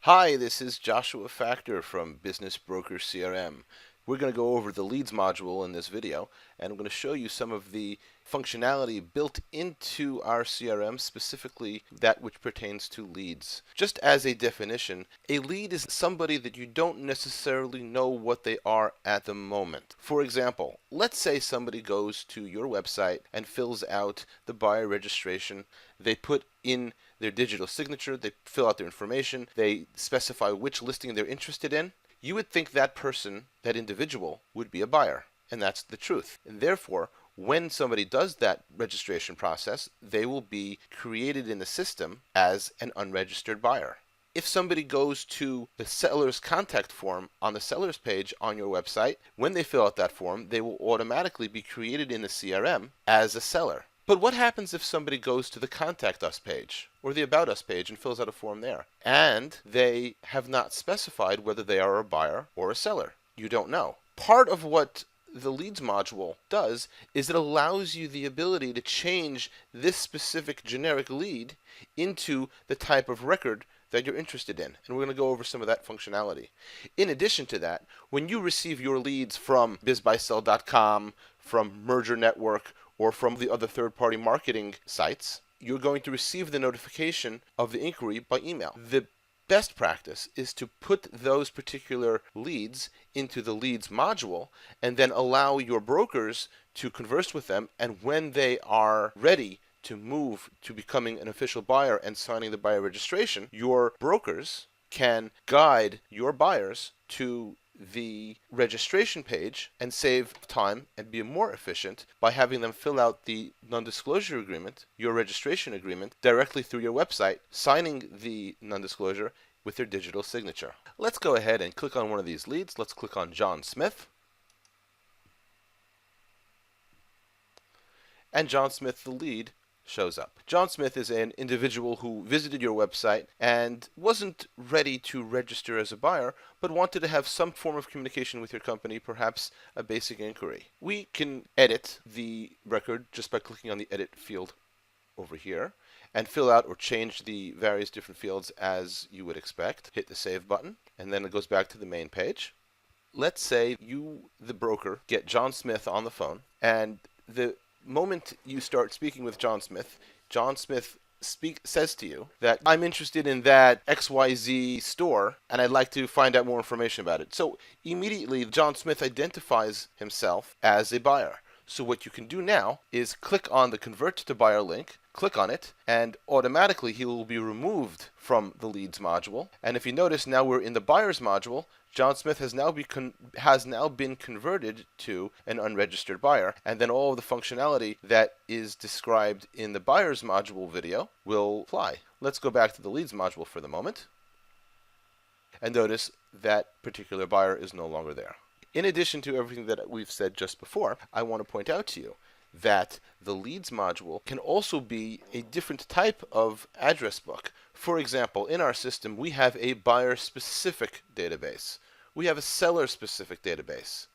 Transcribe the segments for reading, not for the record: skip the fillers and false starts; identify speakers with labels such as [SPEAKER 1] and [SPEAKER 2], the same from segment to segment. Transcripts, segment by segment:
[SPEAKER 1] Hi, this is Joshua Factor from Business Broker CRM. We're going to go over the leads module in this video, and I'm going to show you some of the functionality built into our CRM, specifically that which pertains to leads. Just as a definition, a lead is somebody that you don't necessarily know what they are at the moment. For example, let's say somebody goes to your website and fills out the buyer registration. They put in their digital signature, they fill out their information, they specify which listing they're interested in. You would think that person, that individual, would be a buyer, and that's the truth. And therefore, when somebody does that registration process, they will be created in the system as an unregistered buyer. If somebody goes to the seller's contact form on the seller's page on your website, when they fill out that form, they will automatically be created in the CRM as a seller. But what happens if somebody goes to the Contact Us page or the About Us page and fills out a form there, and they have not specified whether they are a buyer or a seller? You don't know. Part of what the leads module does is it allows you the ability to change this specific generic lead into the type of record that you're interested in. And we're going to go over some of that functionality. In addition to that, when you receive your leads from bizbuysell.com, from Merger Network, or from the other third-party marketing sites, you're going to receive the notification of the inquiry by email. The best practice is to put those particular leads into the leads module and then allow your brokers to converse with them, and when they are ready to move to becoming an official buyer and signing the buyer registration, your brokers can guide your buyers to the registration page and save time and be more efficient by having them fill out the non-disclosure agreement, your registration agreement, directly through your website, signing the non-disclosure with their digital signature. Let's go ahead and click on one of these leads. Let's click on John Smith. And John Smith, the lead, shows up. John Smith is an individual who visited your website and wasn't ready to register as a buyer, but wanted to have some form of communication with your company, perhaps a basic inquiry. We can edit the record just by clicking on the edit field over here and fill out or change the various different fields as you would expect. Hit the save button, and then it goes back to the main page. Let's say you, the broker, get John Smith on the phone, and the moment you start speaking with John Smith says to you that I'm interested in that XYZ store and I'd like to find out more information about it. So immediately John Smith identifies himself as a buyer. So what you can do now is click on the Convert to Buyer link, click on it, and automatically he will be removed from the Leads module. And if you notice, now we're in the Buyers module. John Smith has now been converted to an unregistered buyer, and then all of the functionality that is described in the Buyers module video will apply. Let's go back to the Leads module for the moment, and notice that particular buyer is no longer there. In addition to everything that we've said just before, I want to point out to you that the Leads module can also be a different type of address book. For example, in our system, we have a buyer-specific database. We have a seller-specific database.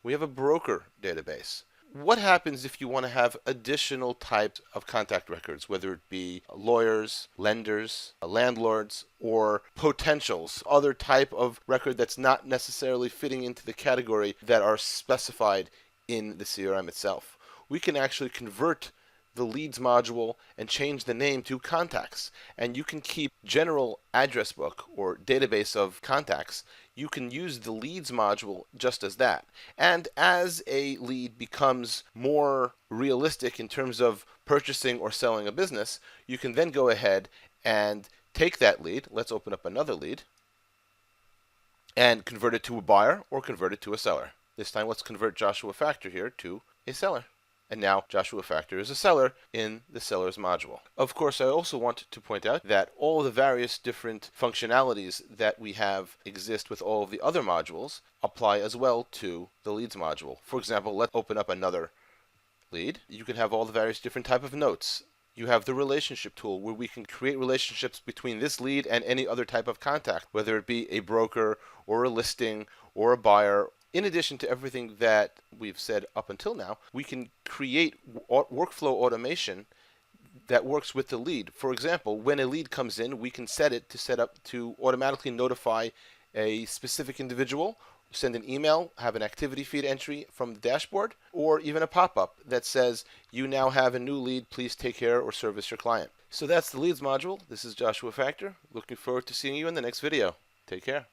[SPEAKER 1] We have a broker database. What happens if you want to have additional types of contact records, whether it be lawyers, lenders, landlords, or potentials, other type of record that's not necessarily fitting into the category that are specified in the CRM itself? We can actually convert the Leads module and change the name to Contacts, and you can keep general address book or database of contacts. You can use the Leads module just as that. And as a lead becomes more realistic in terms of purchasing or selling a business, you can then go ahead and take that lead. Let's open up another lead and convert it to a buyer or convert it to a seller. This time let's convert Joshua Factor here to a seller. And now Joshua Factor is a seller in the Sellers module. Of course, I also want to point out that all the various different functionalities that we have exist with all of the other modules apply as well to the Leads module. For example, let's open up another lead. You can have all the various different type of notes. You have the relationship tool where we can create relationships between this lead and any other type of contact, whether it be a broker or a listing or a buyer. In addition to everything that we've said up until now, we can create workflow automation that works with the lead. For example, when a lead comes in, we can set up to automatically notify a specific individual, send an email, have an activity feed entry from the dashboard, or even a pop-up that says, you now have a new lead, please take care or service your client. So that's the leads module. This is Joshua Factor. Looking forward to seeing you in the next video. Take care.